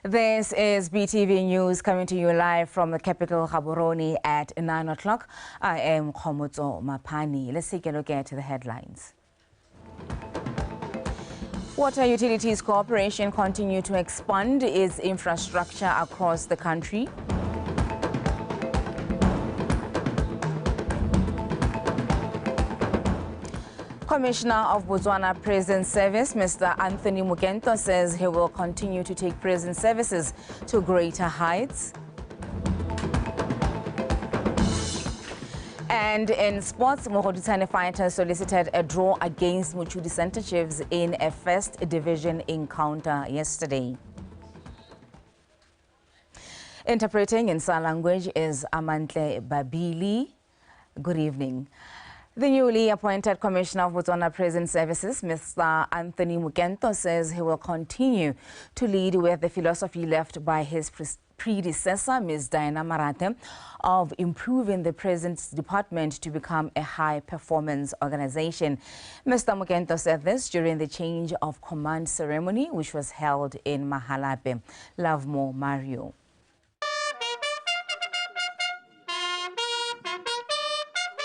This is BTV News coming to you live from the capital, Gaborone, at 9 o'clock. I am Khomotso Mapani. Let's take a look at the headlines. Water Utilities Corporation continue to expand its infrastructure across the country. Commissioner of Botswana Prison Service, Mr. Anthony Mugento, says he will continue to take prison services to greater heights. And in sports, Mogodutane Fighters solicited a draw against Muchudi Center Chiefs in a first division encounter yesterday. Interpreting in sign language is Amantle Babili. Good evening. The newly appointed Commissioner of Botswana Prison Services, Mr. Anthony Mugento, says he will continue to lead with the philosophy left by his predecessor, Ms. Diana Marate, of improving the prisons department to become a high-performance organization. Mr. Mugento said this during the change of command ceremony, which was held in Mahalape. Love more, Mario.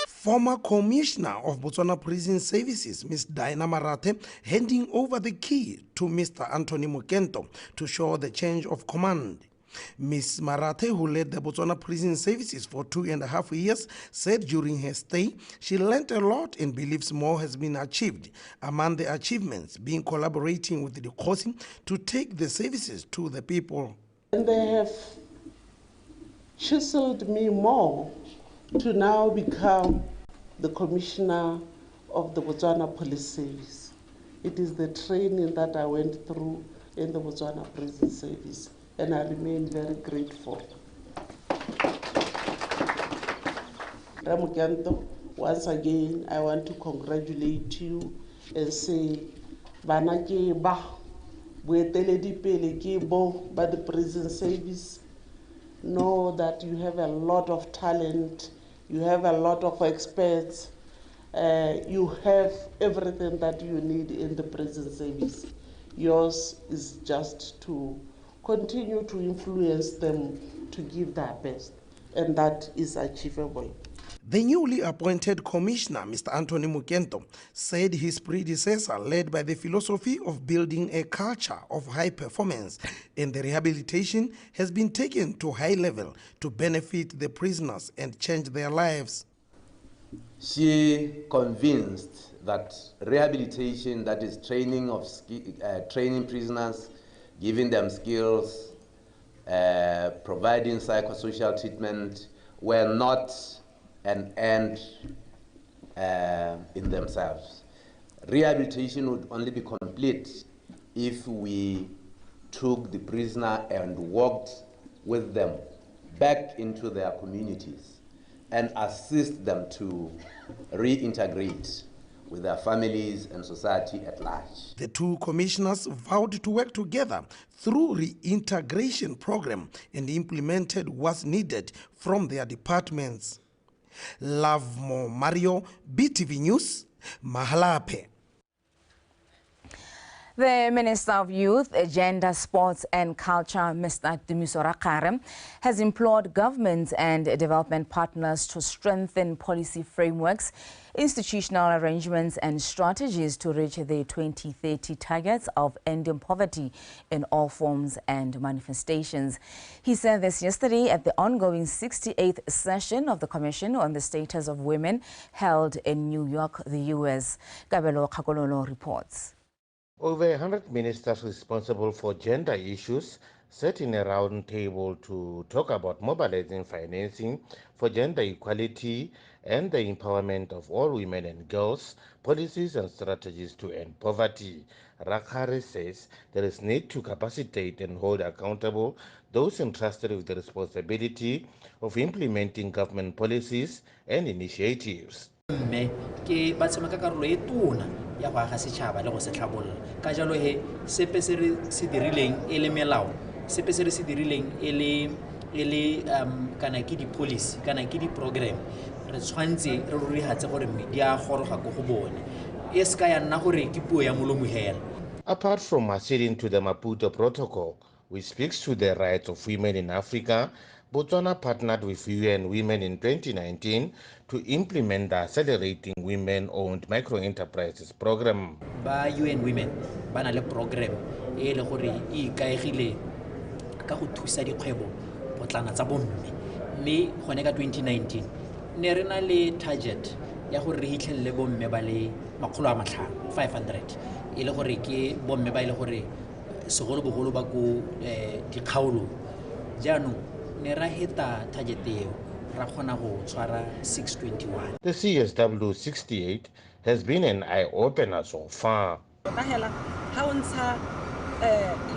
Former Commissioner of Botswana Prison Services, Ms. Diana Marate, handing over the key to Mr. Anthony Mugento to show the change of command. Ms. Marate, who led the Botswana Prison Services for 2.5 years, said during her stay she learned a lot and believes more has been achieved. Among the achievements being collaborating with the Khosi to take the services to the people. And they have chiseled me more to now become the Commissioner of the Botswana Police Service. It is the training that I went through in the Botswana Prison Service, and I remain very grateful. Ramugento, once again, I want to congratulate you and say, Bana ke ba, boeteledi pele ke bo ba the prison service. Know that you have a lot of talent, you have a lot of experts, you have everything that you need in the prison service. Yours is just to continue to influence them to give their best, and that is achievable. The newly appointed Commissioner, Mr. Anthony Mugento, said his predecessor led by the philosophy of building a culture of high performance, and the rehabilitation has been taken to high level to benefit the prisoners and change their lives. She convinced that rehabilitation, that is training of training prisoners, giving them skills, providing psychosocial treatment, were not an end in themselves. Rehabilitation would only be complete if we took the prisoner and walked with them back into their communities and assist them to reintegrate with their families and society at large. The two commissioners vowed to work together through reintegration program and implemented what's needed from their departments. Love more, Mario, BTV News, Mahalape. The Minister of Youth, Gender, Sports and Culture, Mr. Dumisora Kare, has implored governments and development partners to strengthen policy frameworks, institutional arrangements and strategies to reach the 2030 targets of ending poverty in all forms and manifestations. He said this yesterday at the ongoing 68th session of the Commission on the Status of Women held in New York, the U.S. Gabelo Kakololo reports. Over 100 ministers responsible for gender issues sat in a round table to talk about mobilizing financing for gender equality and the empowerment of all women and girls, policies and strategies to end poverty. Rakhare says there is need to capacitate and hold accountable those entrusted with the responsibility of implementing government policies and initiatives. Ke ba tshameka karolo e tona ya go aga setšhaba le go se tlhabolla ka jalo he sepe se re se dirileng e le melao sepe se re se dirileng e le kana ke di-policy kana ke di-program re tshwantse re rurihatse gore media a goroga ko go bone e ska ya nna gore ke puo ya molomo hela. Apart from acceding to the Maputo Protocol, which speaks to the rights of women in Africa, Botswana partnered with UN Women in 2019 to implement the Accelerating Women-Owned Microenterprises program. Ba UN Women ba na le program e le gore e ikaegile ka go thusa dikgwebo potlana tsa bomme, mme gone ka 2019 ne re na le target ya gore re hitlhelele bomme ba le 500 e le gore ke bomme ba ile gore segolobogolo ba ko dikgaolo jaanong ne ra heta target eo ra kgona go tshwara 621. The CSW 68 has been an eye-opener so far. Ha o ntsha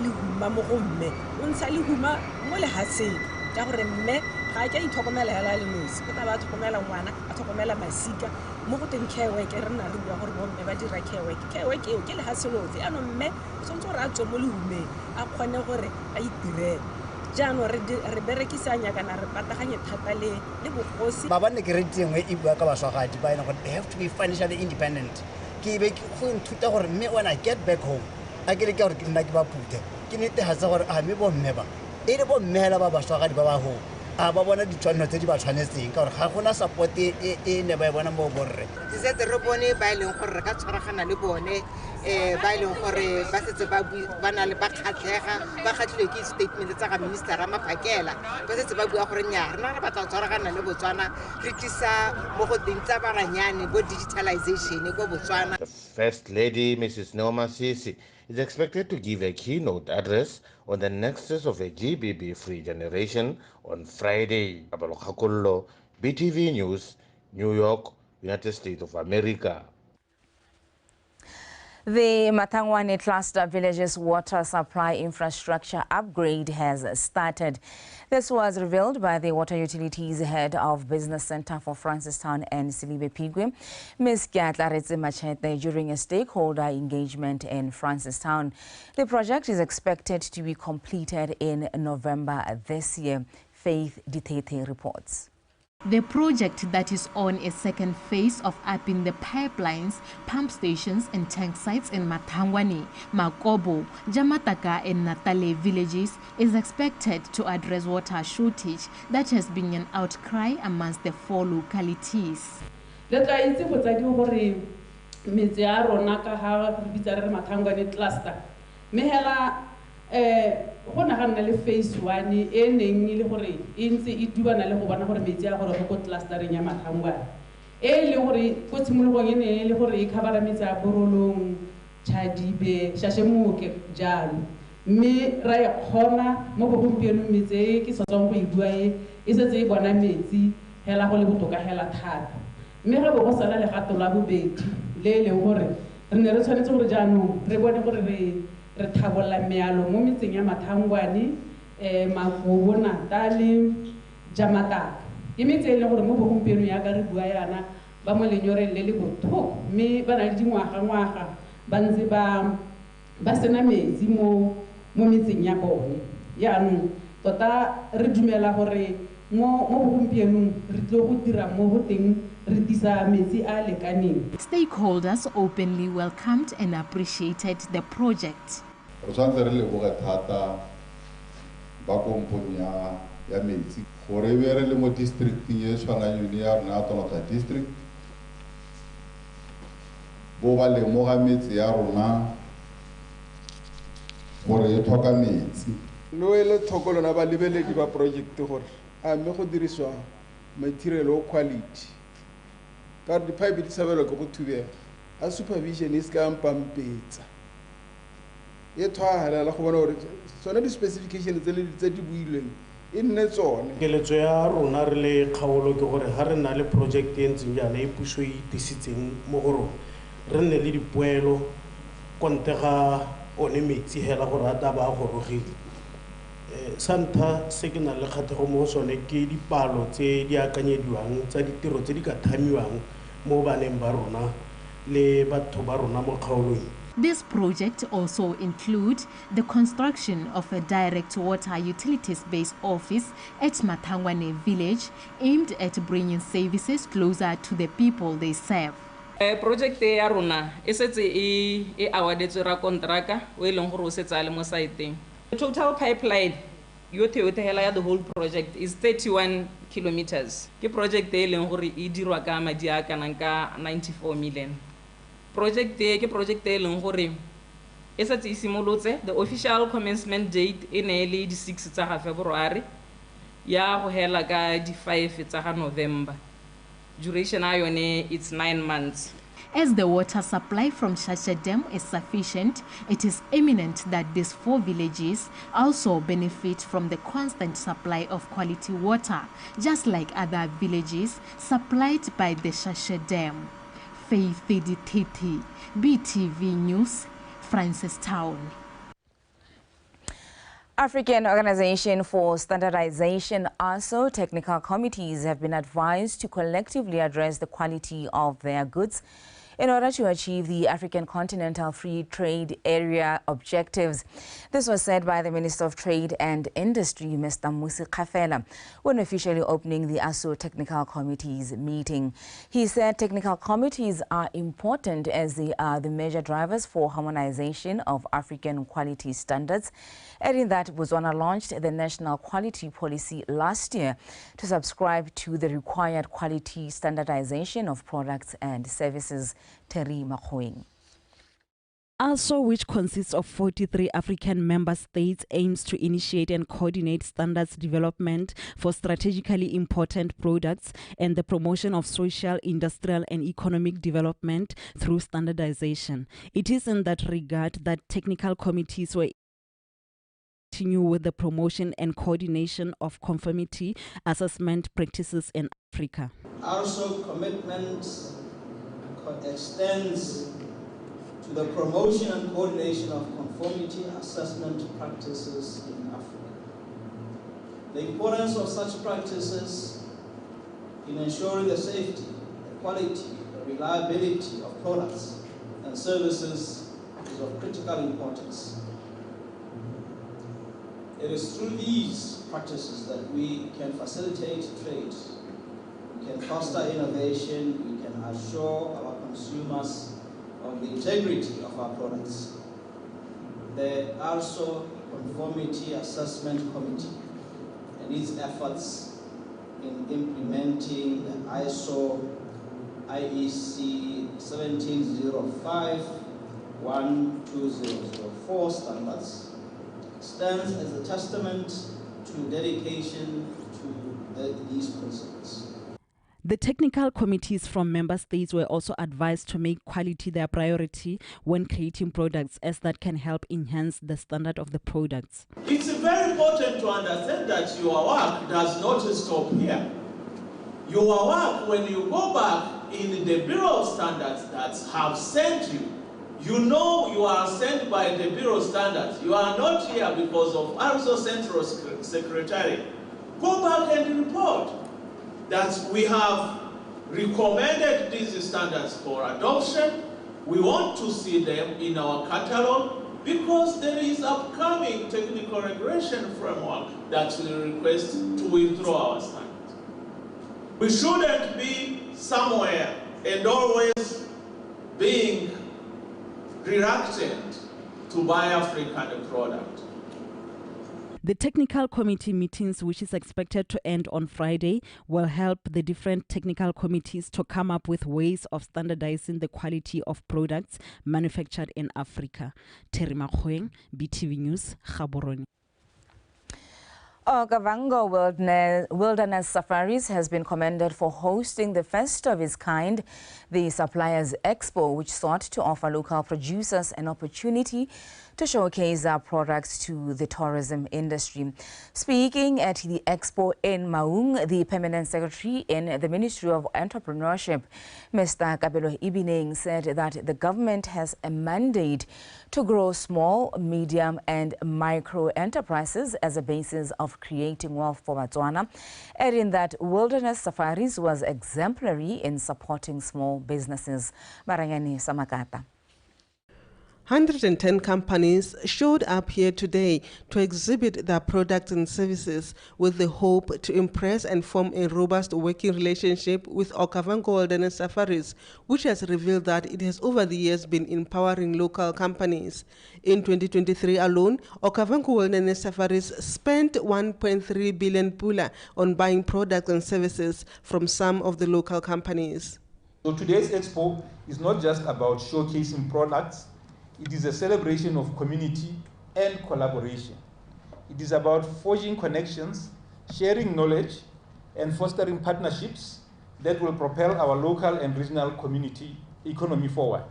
lehuma mo go mme o ntsha lehuma mo lehatsheng ka gore mme ga ke itlhokomela hela le nosi o tla ba tlhokomela ngwana a tlhokomela masika mo go teng care work re na re bua gore bomme ba dira care work eo ke lehatselotse ano mme o tshwanetse gore a tswe mo lehumeng a kgone gore a itirele jaanong re berekisanya kana re pataganye thata le bogosi ba bane ke re tengwe e bua ka baswagadi ba ena gore they have to be financially independent ke be go nthuta gore mme when I get back home a ke le ke gore ke nna ke ba pute ke netehatsa gore a mme bomme ba e le bomme hela ba baswagadi ba ba ho a ba bona ditshwanelo tse di ba tshwanetseng ka gore ga gona support e ne ba e bona mo borre ke setse re bone ba ileng gore re ka tshwaragana le bone ba ileng gore ba setse ba na le ba kgatlhilwe ke statement tsa ga minister a Maphakela ba setse ba bua gore nya rena re batla go tshwaragana le Botswana re tlisa mo go teng tsa baranyane bo digitalization go Botswana. The First Lady, Mrs. Noma Sisi, is expected to give a keynote address on the nexus of a GBB-free generation on Friday. Abalo Khakullo, BTV News, New York, United States of America. The Matangwane Cluster Village's water supply infrastructure upgrade has started. This was revealed by the Water Utilities Head of Business Center for Francistown and Silibe Pigwe, Ms. Gyatlaritse Machete, during a stakeholder engagement in Francistown. The project is expected to be completed in November this year. Faith Ditete reports. The project that is on a second phase of upping the pipelines, pump stations and tank sites in Matangwane, Makobo, Jamataka and Natale villages is expected to address water shortage that has been an outcry amongst the 4 localities. go nagana le phase 1 e neng ile gore e ntse e dubana le go bona gore metsi a gore go clustereng ya Mathangwana e le gore go tshimologong e ne le gore e khabara metsi a Borolong, Chadibe, Shashemuke jalo mme ra e khona mo go gompieno metsi e ke sotsong go e bua e setse e bona metsi hela go le botoka hela thata mme ga go sala le gato la bobedi le le gore re ne re tshwanetse gore jaanong re bone gore re thabolla mealo mo metseng ya Mathangwane Makobo, Natale, Jamataka ke metse e le gore mo bogompieno ya ka re bua yana ba mo lenyoreng le le botlhoko mme ba na le dingwaga ba ntse ba sena metsi mo metseng ya bone yaanong tota re dumela gore mo bogompienong re tlo go dira mo go teng re disa metsi a lekaneng. Stakeholders openly welcomed and appreciated the project. Re tshwanetse re leboga thata ba komponi ya metsi gore be re le mo districting e tshwanang yone ya rona ya Tonota district bo ba lemoga metsi ya rona gore e tlhoka metsi no ele thokolona ba lebeledi ba project gore a me go diriswa material o quality ka di pipe di sabelo go thubega a supervision is ka mpampetsa e tshwara la go bona gore tsona di specifications tse di builweng e nne tsone keletso ya rona re le kgaolo ke gore ha re na le project e ntseng jana e puso e tisitseng mo go rona re nne le dipoelo kontega one metsi hela gore a taba a gorogile santa se ke na le kgatlhego mo sone ke dipalo tse di akanyediwang tsa ditiro tse di ka thamiwang mo baneng ba rona le batho ba rona mo kgaolong. This project also includes the construction of a direct water utilities-based office at Matangwane village aimed at bringing services closer to the people they serve. Project ya rona e setse e awardetswe ra kontraka o ileng gore o setse a le mo saeteng The total pipeline, the whole project is 31 kilometers. The project is 94 million. Project the official commencement date in early 6 February. Ya the 5 November. Duration it's 9 months. As the water supply from Shasha Dam is sufficient, it is imminent that these 4 villages also benefit from the constant supply of quality water, just like other villages supplied by the Shasha Dam. Faith Titi, BTV News, Francistown. African Organization for Standardization ASO technical committees have been advised to collectively address the quality of their goods in order to achieve the African Continental Free Trade Area objectives. This was said by the Minister of Trade and Industry, Mr. Musi Kafela, when officially opening the ASO Technical Committee's meeting. He said technical committees are important as they are the major drivers for harmonization of African quality standards, adding that Botswana launched the National Quality Policy last year to subscribe to the required quality standardization of products and services. Terry Mahoing. ASO, which consists of 43 African member states, aims to initiate and coordinate standards development for strategically important products and the promotion of social, industrial and economic development through standardization. It is in that regard that technical committees were continue with the promotion and coordination of conformity assessment practices in Africa. ASO commitment extends to the promotion and coordination of conformity assessment practices in Africa. The importance of such practices in ensuring the safety, the quality, the reliability of products and services is of critical importance. It is through these practices that we can facilitate trade, we can foster innovation, we can assure our consumers of the integrity of our products. The ASO Conformity Assessment Committee and its efforts in implementing the ISO IEC 17051-2004 standards stands as a testament to dedication to these principles. The technical committees from member states were also advised to make quality their priority when creating products, as that can help enhance the standard of the products. It's very important to understand that your work does not stop here. Your work, when you go back in the Bureau of Standards that have sent you, you know you are sent by the Bureau of Standards. You are not here because of ASO Central Secretary. Go back and report that we have recommended these standards for adoption. We want to see them in our catalog because there is upcoming technical regulation framework that will request to withdraw our standards. We shouldn't be somewhere and always being reluctant to buy African product. The technical committee meetings, which is expected to end on Friday, will help the different technical committees to come up with ways of standardizing the quality of products manufactured in Africa. Terry Mahoeng, BTV News, Gaborone. Okavango Wilderness Safaris has been commended for hosting the first of its kind, the Suppliers Expo, which sought to offer local producers an opportunity to showcase their products to the tourism industry. Speaking at the expo in Maung, the Permanent Secretary in the Ministry of Entrepreneurship, Mr. Kabelo Ibineng, said that the government has a mandate to grow small, medium and micro enterprises as a basis of creating wealth for Botswana, adding that Wilderness Safaris was exemplary in supporting small businesses. Barangani Samakata. 110 companies showed up here today to exhibit their products and services with the hope to impress and form a robust working relationship with Okavango Wilderness Safaris, which has revealed that it has over the years been empowering local companies. In 2023 alone, Okavango Wilderness Safaris spent 1.3 billion pula on buying products and services from some of the local companies. So today's expo is not just about showcasing products. It is a celebration of community and collaboration. It is about forging connections, sharing knowledge, and fostering partnerships that will propel our local and regional community economy forward.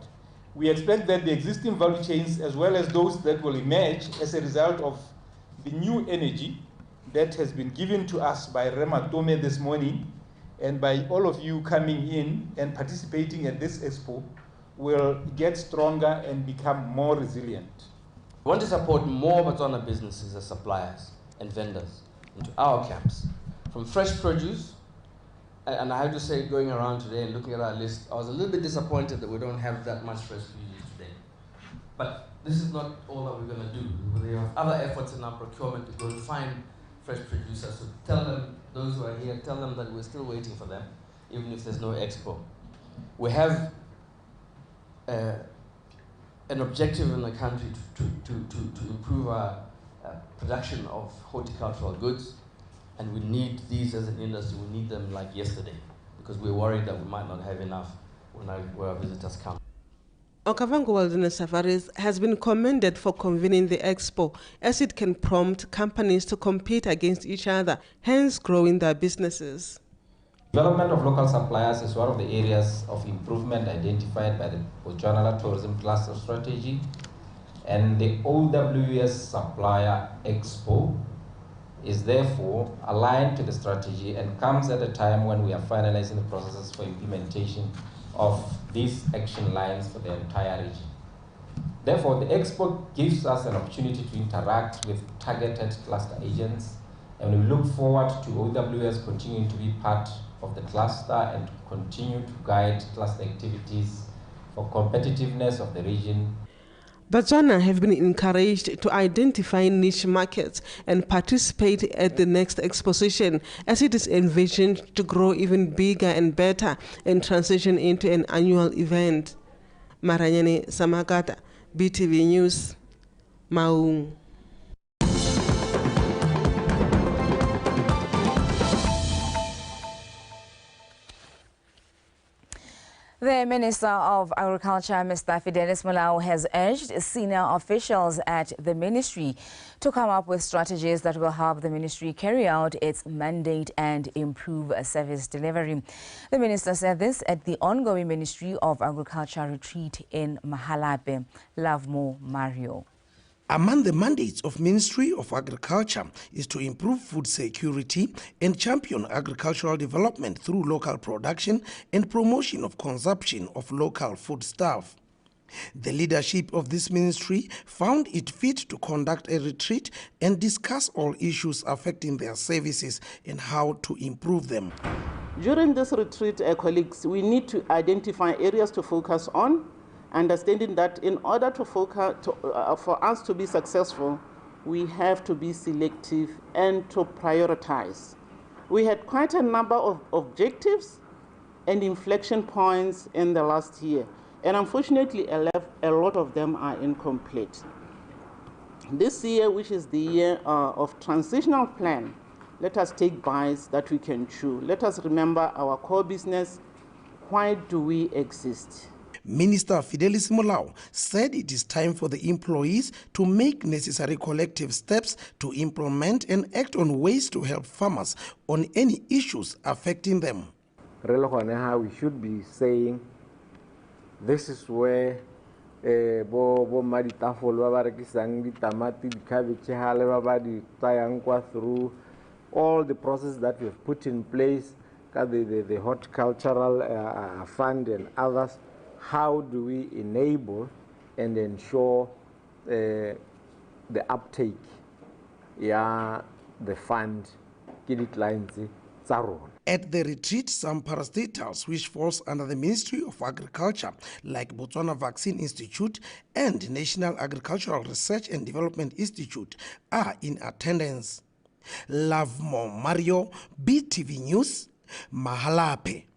We expect that the existing value chains, as well as those that will emerge as a result of the new energy that has been given to us by Rema Tome this morning, and by all of you coming in and participating at this expo, will get stronger and become more resilient. We want to support more Botswana businesses as suppliers and vendors into our camps. From fresh produce, and I have to say, going around today and looking at our list, I was a little bit disappointed that we don't have that much fresh produce today. But this is not all that we're going to do. We have other efforts in our procurement to go and find fresh producers. So tell them, those who are here, tell them that we're still waiting for them, even if there's no expo. We have an objective in the country to improve our production of horticultural goods, and we need these as an industry. We need them like yesterday, because we're worried that we might not have enough when our visitors come. Okavango Wilderness Safaris has been commended for convening the expo, as it can prompt companies to compete against each other, hence growing their businesses. Development of local suppliers is one of the areas of improvement identified by the Botswana Tourism Cluster Strategy, and the OWS Supplier Expo is therefore aligned to the strategy and comes at a time when we are finalizing the processes for implementation of these action lines for the entire region. Therefore, the expo gives us an opportunity to interact with targeted cluster agents, and we look forward to OWS continuing to be part of the cluster and to continue to guide cluster activities for competitiveness of the region. Botswana have been encouraged to identify niche markets and participate at the next exposition, as it is envisioned to grow even bigger and better and transition into an annual event. Maranyane Samakata, BTV News, Maung. The Minister of Agriculture, Mr. Fidelis Molao, has urged senior officials at the ministry to come up with strategies that will help the ministry carry out its mandate and improve service delivery. The minister said this at the ongoing Ministry of Agriculture retreat in Mahalape. Lavmo Mario. Among the mandates of Ministry of Agriculture is to improve food security and champion agricultural development through local production and promotion of consumption of local foodstuff. The leadership of this ministry found it fit to conduct a retreat and discuss all issues affecting their services and how to improve them. During this retreat, colleagues, we need to identify areas to focus on, understanding that in order to focus, for us to be successful, we have to be selective and to prioritize. We had quite a number of objectives and inflection points in the last year, and unfortunately a lot of them are incomplete. This year, which is the year of transitional plan, let us take bites that we can chew. Let us remember our core business. Why do we exist? Minister Fidelis Molao said it is time for the employees to make necessary collective steps to implement and act on ways to help farmers on any issues affecting them. We should be saying this is where through all the process that we've put in place, the horticultural fund and others. How do we enable and ensure the uptake, the fund, tsa rona. At the retreat, some parastatals, which falls under the Ministry of Agriculture, like Botswana Vaccine Institute and National Agricultural Research and Development Institute, are in attendance. Lovemo Mario, BTV News, Mahalape.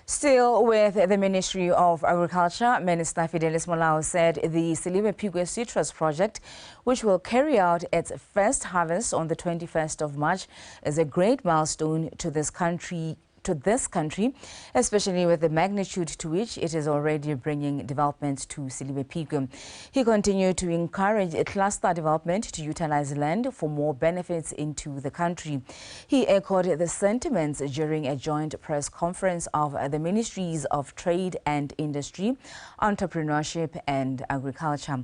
Still with the Ministry of Agriculture, Minister Fidelis Molao said the Silibe Pigwe Citrus project, which will carry out its first harvest on the 21st of March, is a great milestone to this country, especially with the magnitude to which it is already bringing development to Silibe Pigwe. He continued to encourage cluster development to utilize land for more benefits into the country. He echoed the sentiments during a joint press conference of the Ministries of Trade and Industry, Entrepreneurship and Agriculture.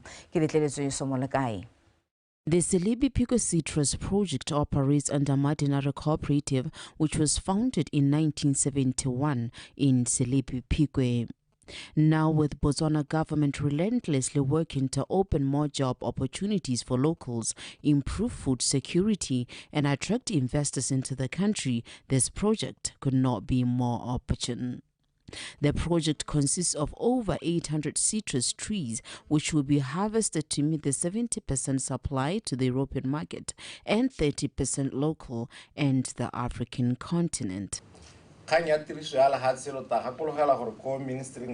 The Silibe Pigwe Citrus project operates under Madinare Cooperative, which was founded in 1971 in Silibe Pigwe. Now, with Botswana government relentlessly working to open more job opportunities for locals, improve food security, and attract investors into the country, this project could not be more opportune. The project consists of over 800 citrus trees, which will be harvested to meet the 70% supply to the European market and 30% local and the African continent. Ministry of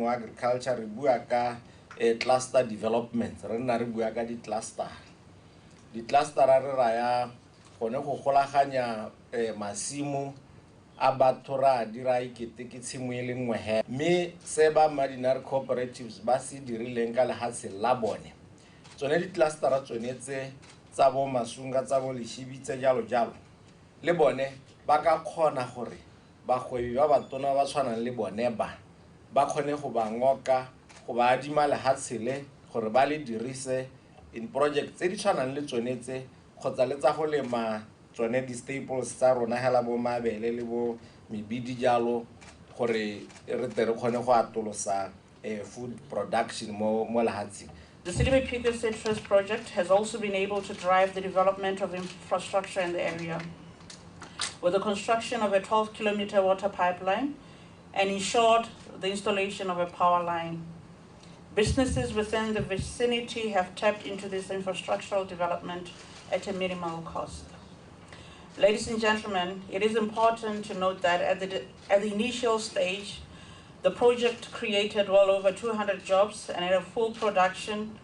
Agriculture cluster development cluster masimu abatora dira ikete ke tshimo e le nngwe he me se ba Madinare cooperatives ba se dirileng ka lehatse la bone tsone di clustera tsonetse tsa bo masunga tsa bo leshibitse jalo jalo le bone ba ka khona gore ba gwebi ba batona ba tshwana le bone ba khone go ba ngoka go ba adima lehatse le gore ba le dirise in project tse di tshwanang le tsonetse khotsa le tsa go lema tsone di staples tsa rona hela bo mabele le bo mebidi jalo gore re tere khone go atolosa food production mo lehatsi. The Silibe Pigwe Citrus project has also been able to drive the development of infrastructure in the area, with the construction of a 12-kilometer water pipeline and ensured the installation of a power line. Businesses within the vicinity have tapped into this infrastructural development at a minimal cost. Ladies and gentlemen, it is important to note that at the initial stage, the project created well over 200 jobs, and at a full production,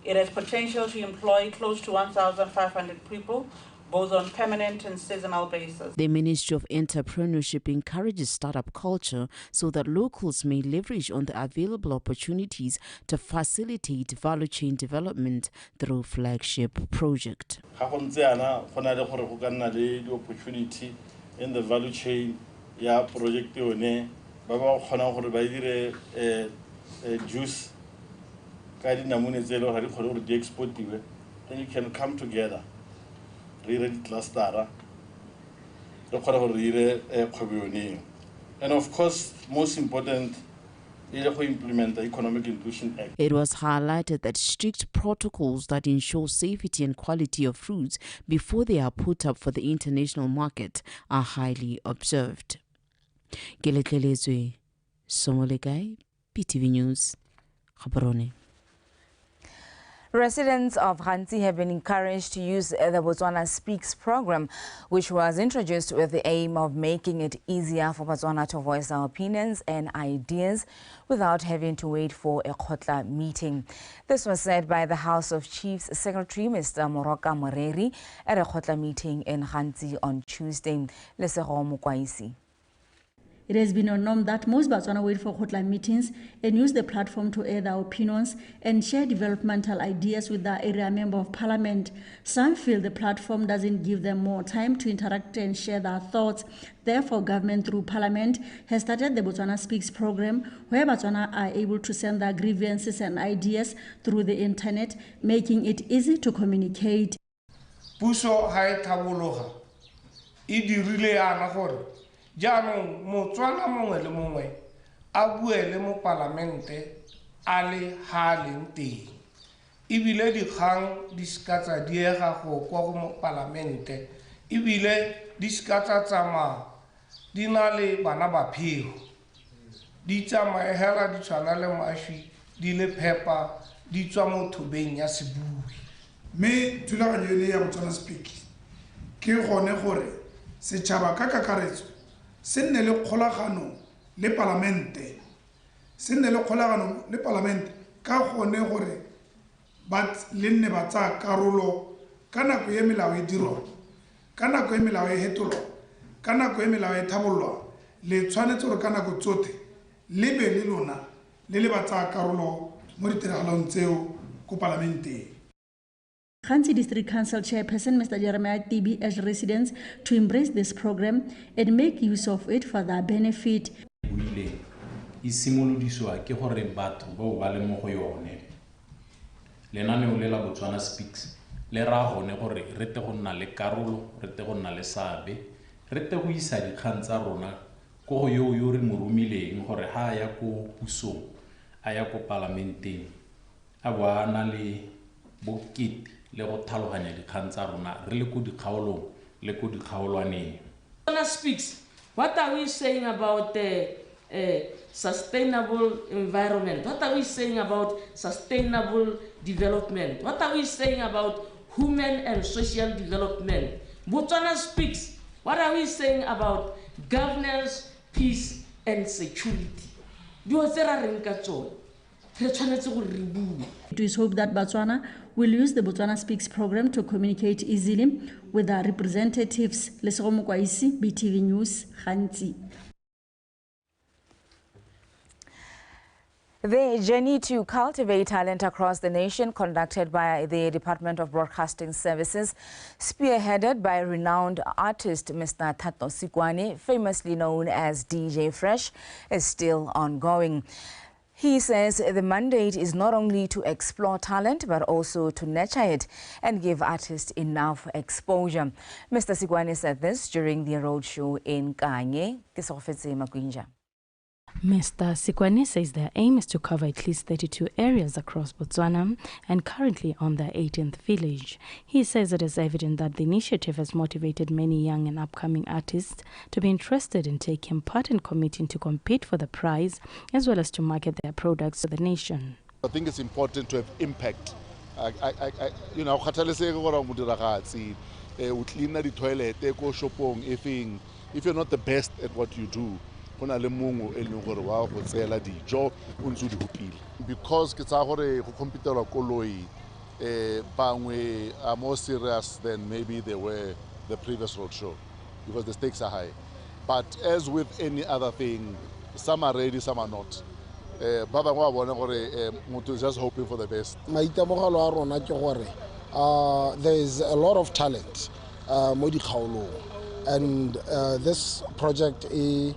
it has potential to employ close to 1,500 people, both on permanent and seasonal basis. The Ministry of Entrepreneurship encourages startup culture so that locals may leverage on the available opportunities to facilitate value chain development through flagship project. Opportunity in the value chain ya project one ba khona gore ba dire juice ka dinamune tse le gore gore di exportiwe, then you can come together cluster and of course most important implement the Economic Inclusion Act. It was highlighted that strict protocols that ensure safety and quality of fruits before they are put up for the international market are highly observed. Geletlelezwe Somolekai, BTV News, Gaborone. Residents of Hansi have been encouraged to use the Botswana Speaks program, which was introduced with the aim of making it easier for Botswana to voice their opinions and ideas without having to wait for a Khotla meeting. This was said by the House of Chiefs Secretary, Mr. Moroka Moreri, at a Khotla meeting in Hansi on Tuesday. Lesego Mokwaisi. It has been a norm that most Botswana wait for Khotla meetings and use the platform to air their opinions and share developmental ideas with their area member of parliament. Some feel the platform doesn't give them more time to interact and share their thoughts. Therefore, government through parliament has started the Botswana Speaks program, where Botswana are able to send their grievances and ideas through the internet, making it easy to communicate. Puso hai tabologa. Idi rile ana gore. Jaanong motswana mongwe le mongwe a bue le mo parlamente a le ha leng teng ebile dikgang di ska tsa diega go kwa go mo parlamente ebile di ska tsa tsamaya di na le bana ba pheo di tsamaye hela di tshwana le mašwi di le phepa di tswa mo thobeng ya sebui mme thulaganyo ele ya Botswana Speak ke gone gore setšhaba ka kakaretso se nne le kgolagano le palamente ka gone gore le nne ba tsaya karolo ka nako ye melao e dirwa ka nako ye melao e hetolwa ka nako ye melao e thabollwa le tshwanetse gore ka nako tsotlhe le be le lona le le ba tsaya karolo mo ditiragalong tseo ko palamenteng. Khansi District Council Chairperson Mr. Jeremiah Tibi urged residents to embrace this program and make use of it for their benefit. E simolodiswa ke gore batho bao ba le mo go yone lenaneo le la Botswana Speaks le ra gone gore re te go nna le karolo re te go nna le seabe re te go isa dikgang tsa rona go go yo re mo romileng gore ha ya ko pusong a ya ko parlamenteng a ba na le bokete le go tlhaloganya dikgang tsa rona re le ko dikgaolong le ko dikgaolwaneng. Botswana Speaks, what are we saying about the sustainable environment? What are we saying about sustainable development? What are we saying about human and social development? Botswana Speaks, what are we saying about governance, peace and security? It is hoped that Botswana will use the Botswana Speaks program to communicate easily with our representatives. Lesego Mokwaisi, BTV News, Khansi. The journey to cultivate talent across the nation, conducted by the Department of Broadcasting Services, spearheaded by renowned artist Mr. Thato Sikwane, famously known as DJ Fresh, is still ongoing. He says the mandate is not only to explore talent, but also to nurture it and give artists enough exposure. Mr. Sikwane said this during the roadshow in Kanye. Mr. Sikwane says their aim is to cover at least 32 areas across Botswana and currently on their 18th village. He says it is evident that the initiative has motivated many young and upcoming artists to be interested in taking part and committing to compete for the prize as well as to market their products to the nation. I think it's important to have impact. You know, if you're not the best at what you do, because bangwe are more serious than maybe they were the previous roadshow because the stakes are high. But as with any other thing, some are ready, some are not. Is just hoping for the best. There is a lot of talent, and this project is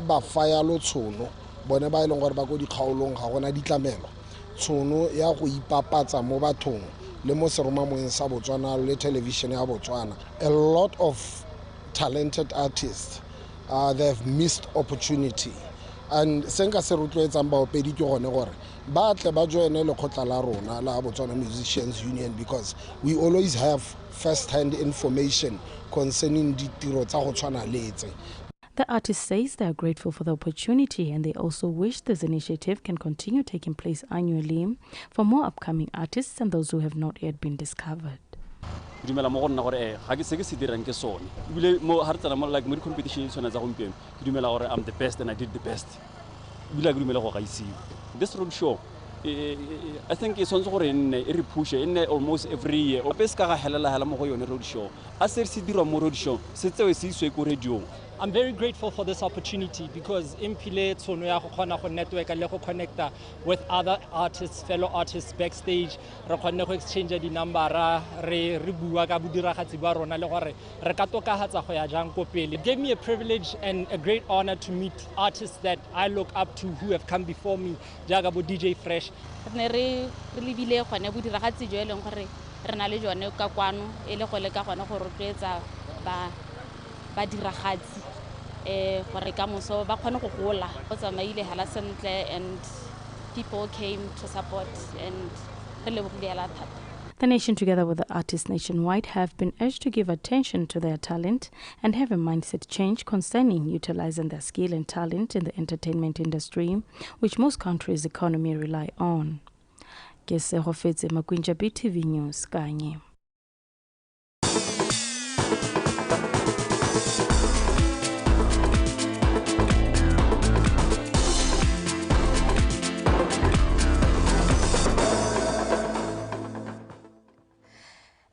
ba fire lo tshono bone ba ile gore ba go dikgaolong ga gona ditlamelo tshono ya go ipapatsa mo bathong le mo seromamong sa Botswana le television ya Botswana. A lot of talented artists they have missed opportunity, and senka se rotloetsang ba opedi ke gone gore ba tle ba joine le khotla la rona la Botswana Musicians Union, because we always have first-hand information concerning ditiro tsa go tshwana letse. The artist says they are grateful for the opportunity and they also wish this initiative can continue taking place annually for more upcoming artists and those who have not yet been discovered. I'm the best and I did the best. This roadshow, I think it's also in push in almost every year. I'm very grateful for this opportunity because impile tsono ya go khona go network le go connecta with other artists, fellow artists backstage, re khone go exchange di number re bua ka bodiragatsi ba rona le gore re ka tokahatsa go ya jang ko pele. It gave me a privilege and a great honor to meet artists that I look up to who have come before me, jaga bo DJ Fresh. Re lebile gone bodiragatsi jo eleng gore re na le jone ka kwano ele go le ka gone go rotloetsa ba diragatsi gore ka moso ba khone go gola go tsamaile hala sentle and people came to support and re lebogile ala thata. The nation, together with the artists nationwide, have been urged to give attention to their talent and have a mindset change concerning utilizing their skill and talent in the entertainment industry, which most countries' economy rely on. Kese Hofetse Makwinja, BTV News, Kanye.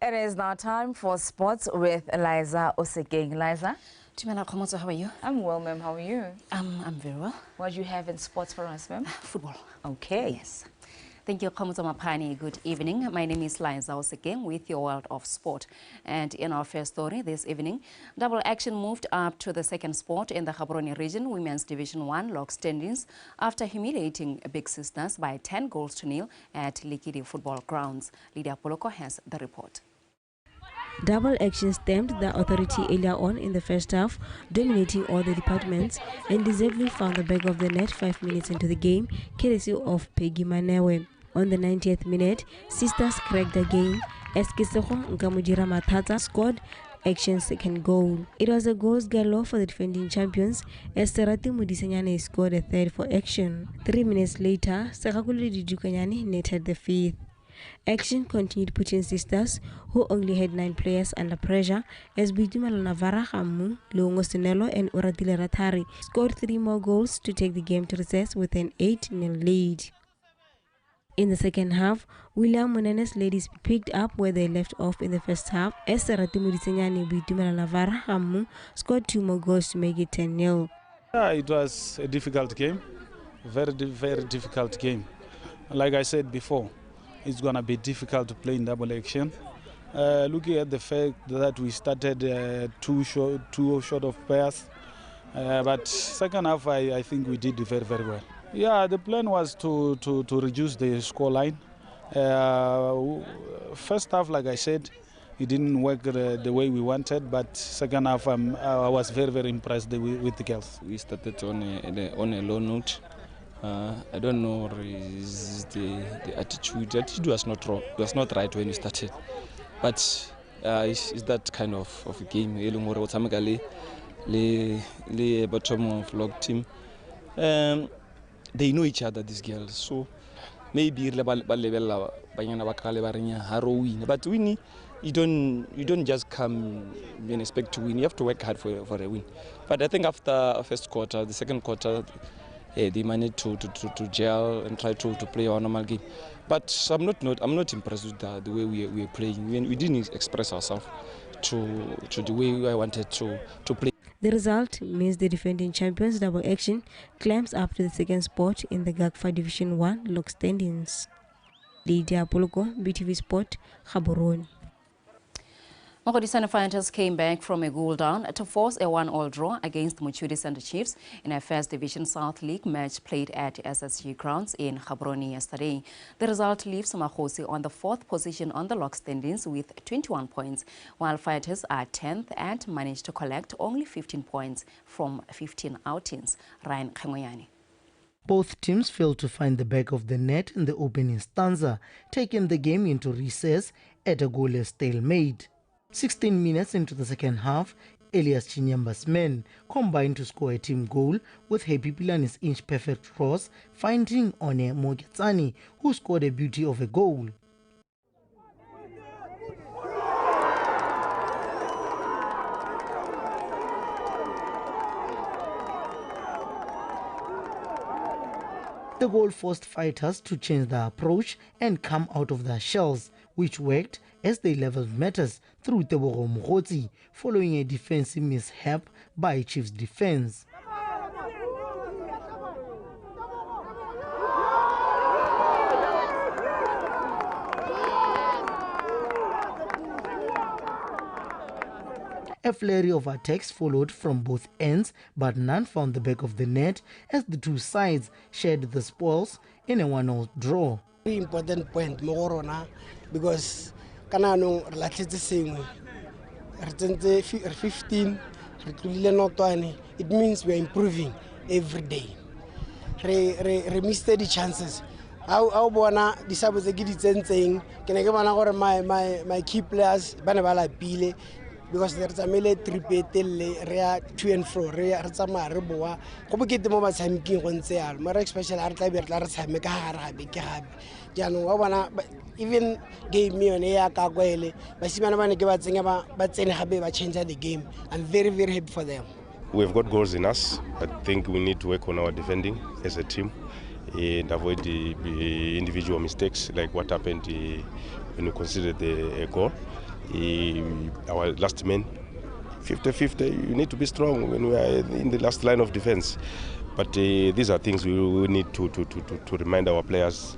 It is now time for sports with Liza Osekeng. Liza? Timela Komoto, how are you? I'm well, ma'am. How are you? I'm very well. What do you have in sports for us, ma'am? Football. Okay. Yes. Thank you, Komoto Mapani. Good evening. My name is Liza Osekeng with your world of sport. And in our first story this evening, double action moved up to the second spot in the Gaborone region Women's Division 1 log standings after humiliating Big Sisters by 10 goals to nil at Likidi football grounds. Lydia Poloko has the report. Double action stamped the authority earlier on in the first half, dominating all the departments, and deservedly found the back of the net 5 minutes into the game, courtesy of Peggy Manewe. On the 90th minute, Sisters cracked again as Kiseho Nkamujira Matata scored action's second goal. It was a goals galore for the defending champions as Serati Mudisenyane scored a third for Action. 3 minutes later, Sakakulu Didukanyani netted the fifth. Action continued putting Sisters, who only had 9 players, under pressure as Bitumalo Navara Hamu, Luongo Sinelo and Uratile Ratari scored 3 more goals to take the game to recess with an 8-0 lead. In the second half, William Munene's ladies picked up where they left off in the first half as Serati Mudisenyane Bitumalo Navara Hamu scored 2 more goals to make it 10-0. Yeah, it was a difficult game, very difficult game. Like I said before, it's going to be difficult to play in double action. Looking at the fact that we started two short of pairs, but second half I think we did very well. Yeah, the plan was to reduce the scoreline. First half, like I said, it didn't work the way we wanted, but second half I was very impressed with the girls. We started on a low note. I don't know the attitude. The attitude was not wrong. It was not right when we started, but it's that kind of a game. The bottom of log team, they know each other, these girls. So maybe but winning, you don't just come and expect to win. You have to work hard for a win. But I think after first quarter, the second quarter, they managed to gel and try to play our normal game. But I'm not impressed with the way we are playing. We didn't express ourselves to the way I wanted to play. The result means the defending champions double action climbs up to the second spot in the GAGFA Division 1 log standings. Lydia Poloko, BTV Sport, Gaborone. Mogodisana Fighters came back from a goal down to force a 1-1 draw against Muchudi Center Chiefs in a First Division South League match played at SSG grounds in Gaborone yesterday. The result leaves Makhosi on the 4th position on the log standings with 21 points, while Fighters are 10th and managed to collect only 15 points from 15 outings. Ryan Khengoyani. Both teams failed to find the back of the net in the opening stanza, taking the game into recess at a goalless stalemate. 16 minutes into the second half, Elias Chinyamba's men combined to score a team goal with Happy Pilani's inch-perfect cross finding One Mogetsani, who scored a beauty of a goal. The goal forced Fighters to change their approach and come out of their shells, which worked as they leveled matters through Tebogo Mogotsi, following a defensive mishap by Chiefs defense. A flurry of attacks followed from both ends, but none found the back of the net as the two sides shared the spoils in a 1-0 draw. Very important point because kanano related sengwe re 15 it means we are improving every day. We missed the chances How bona disabo tse ke di tsentseng ke ne ke bona gore my key players ba ne ba lapile because re tsamaile trip e telele re ya to and fro re tsamaya re boa go bokete mo batshameking go ntse yalo mara especially a re tla be re tla re tshameka gare gape ke gape jaanong wa bona even game yone ya ka kwele basimane ba ne ke ba tsenya ba tsene gape ba change the game. I'm very happy for them. We've got goals in us. I think we need to work on our defending as a team and avoid the individual mistakes like what happened when we considered the goal. Our last man, 50-50, you need to be strong when we are in the last line of defense. But these are things we need to remind our players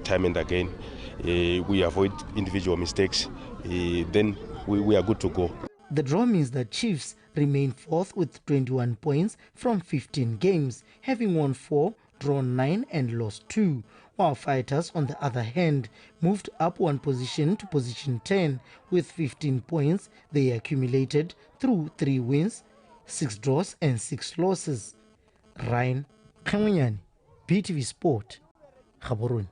time and again. We avoid individual mistakes, then we are good to go. The draw means that Chiefs remain fourth with 21 points from 15 games, having won 4, drawn 9 and lost 2, while Fighters, on the other hand, moved up one position to position 10 with 15 points they accumulated through 3 wins, 6 draws and 6 losses. Ryan Khamanyani, BTV Sport, Gaborone.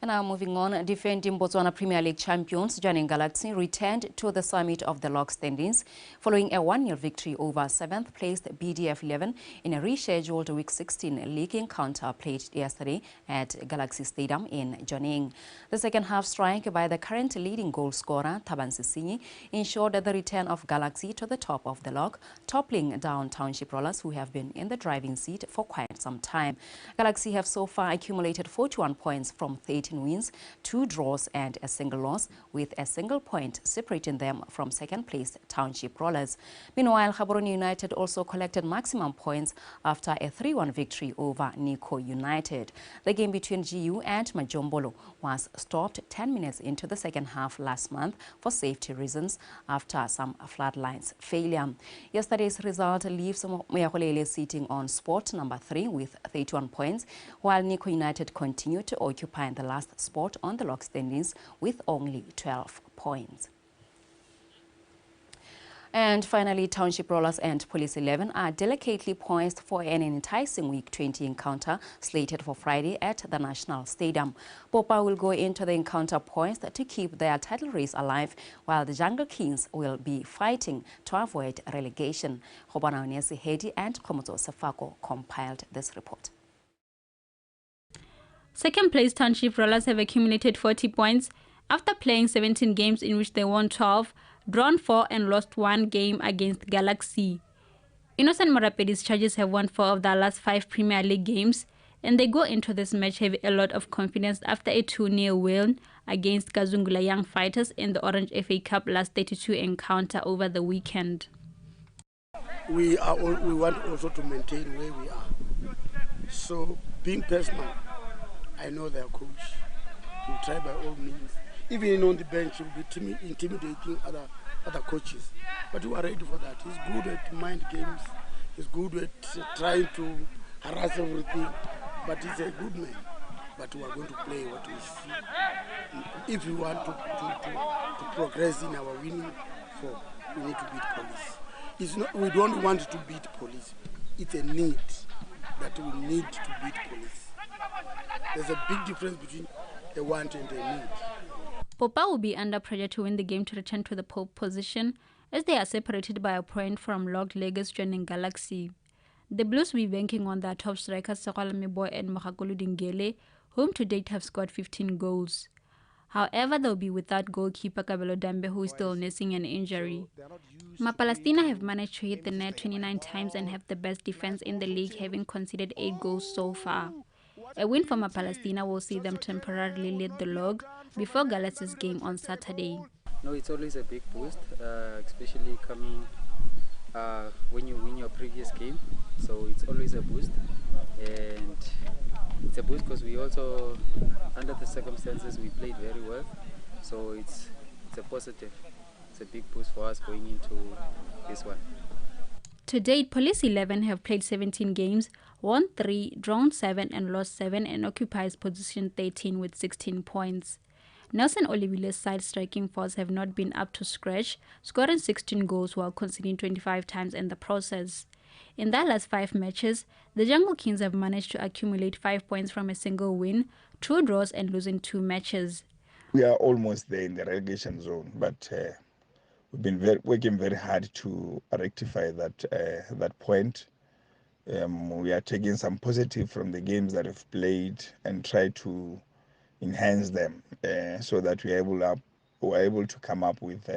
And now moving on, defending Botswana Premier League champions Jwaneng Galaxy returned to the summit of the log standings following a 1-0 victory over 7th-placed BDF 11 in a rescheduled Week 16 league encounter played yesterday at Galaxy Stadium in Jwaneng. The second-half strike by the current leading goal scorer Thabang Sisinyi ensured the return of Galaxy to the top of the log, toppling down Township Rollers, who have been in the driving seat for quite some time. Galaxy have so far accumulated 41 points from 13 wins, 2 draws and a single loss, with a single point separating them from second-place Township Rollers. Meanwhile, Gaborone United also collected maximum points after a 3-1 victory over Nico United. The game between GU and Majombolo was stopped 10 minutes into the second half last month for safety reasons after some floodlines failure. Yesterday's result leaves Moyakolele sitting on spot number 3 with 31 points, while Nico United continued to occupy the last spot on the log standings with only 12 points. And finally, Township Rollers and Police 11 are delicately poised for an enticing Week 20 encounter slated for Friday at the National Stadium. Popa will go into the encounter poised to keep their title race alive, while the Jungle Kings will be fighting to avoid relegation. Hobana Onesi Hedi and Komoto Safako compiled this report. Second-place Township Rollers have accumulated 40 points after playing 17 games in which they won 12, drawn 4 and lost 1 game against Galaxy. Innocent Morapedi's Chargers have won 4 of their last 5 Premier League games, and they go into this match having a lot of confidence after a 2-0 win against Kazungula Young Fighters in the Orange FA Cup last 32 encounter over the weekend. We want also to maintain where we are. So, being personal, I know their coach. He'll try by all means. Even on the bench, he'll be intimidating other coaches. But we are ready for that. He's good at mind games. He's good at trying to harass everything. But he's a good man. But we are going to play what we see. If we want to progress in our winning form, we need to beat Police. It's not, we don't want to beat Police. It's a need that we need to beat Police. There's a big difference between a want and a need. Popa will be under pressure to win the game to return to the pole position, as they are separated by a point from locked leggers Jwaneng Galaxy. The Blues will be banking on their top strikers Sakwala Meboy and Makakulu Dingele, whom to date have scored 15 goals. However, they'll be without goalkeeper Kabelo Dambe, who is still nursing an injury. Mapalestina have managed to hit the net 29 times and have the best defense in the league, having conceded 8 goals so far. A win for Palestina will see them temporarily lead the log before Galaxy's game on Saturday. No, it's always a big boost, especially coming when you win your previous game. So it's always a boost, and it's a boost because we also, under the circumstances, we played very well. So it's a positive. It's a big boost for us going into this one. To date, Police 11 have played 17 games, won 3, drawn 7 and lost 7, and occupies position 13 with 16 points. Nelson Olivile's side striking force have not been up to scratch, scoring 16 goals while conceding 25 times in the process. In their last 5 matches, the Jungle Kings have managed to accumulate 5 points from a single win, 2 draws and losing 2 matches. We are almost there in the relegation zone, but we've been working very hard to rectify that point. We are taking some positive from the games that we've played and try to enhance them so that we're able to come up with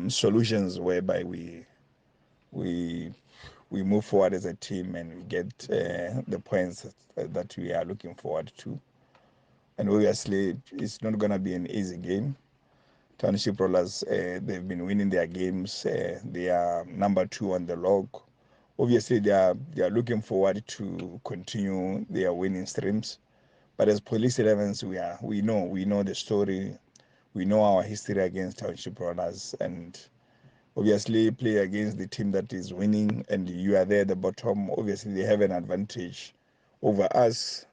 solutions whereby we move forward as a team and we get the points that we are looking forward to. And obviously, it's not going to be an easy game. Township Rollers, they've been winning their games. They are number 2 on the log. Obviously, they are looking forward to continue their winning streams. But as Police 11s, we know the story. We know our history against Township Rollers, and obviously play against the team that is winning, and you are there at the bottom. Obviously, they have an advantage over us.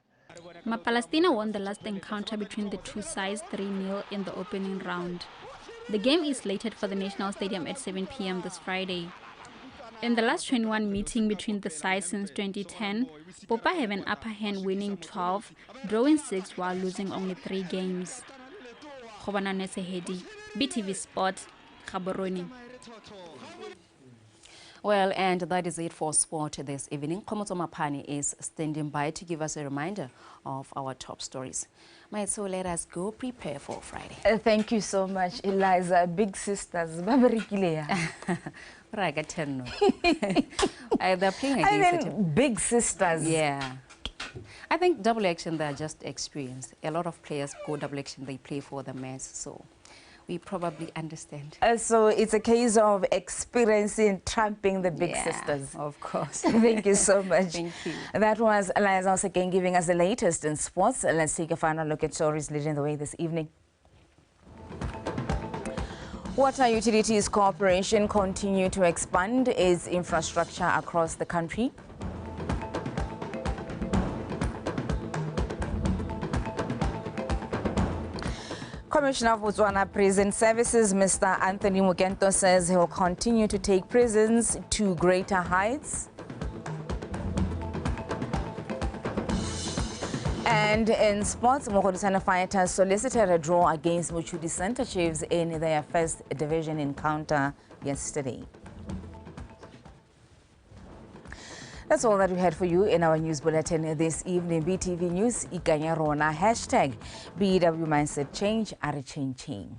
Palestina won the last encounter between the two sides 3-0 in the opening round. The game is slated for the National Stadium at 7 p.m. this Friday. In the last 21 meeting between the sides since 2010, Popa have an upper hand, winning 12, drawing 6 while losing only 3 games. Khobanane Sehedi, BTV Sport, Gaborone. Well, and that is it for sport this evening. Komoto Mapani is standing by to give us a reminder of our top stories. So let us go prepare for Friday. Thank you so much, Eliza. Big sisters, Babarikilea. They're playing against big sisters. Yeah. I think double action, they're just experienced. A lot of players go double action, they play for the mess, so we probably understand. So it's a case of experiencing tramping the big sisters. Of course. Thank you so much. Thank you. That was Eliza once again giving us the latest in sports. Let's take a final look at stories leading the way this evening. Water Utilities Corporation continue to expand its infrastructure across the country. Commissioner of Botswana Prison Services, Mr. Anthony Mugento, says he will continue to take prisons to greater heights. And in sports, BOTSWANA fighters solicited a draw against Muchudi Center Chiefs in their first division encounter yesterday. That's all that we had for you in our news bulletin this evening. BTV News, Ikanya Rona, #BW Mindset Change, Are Change.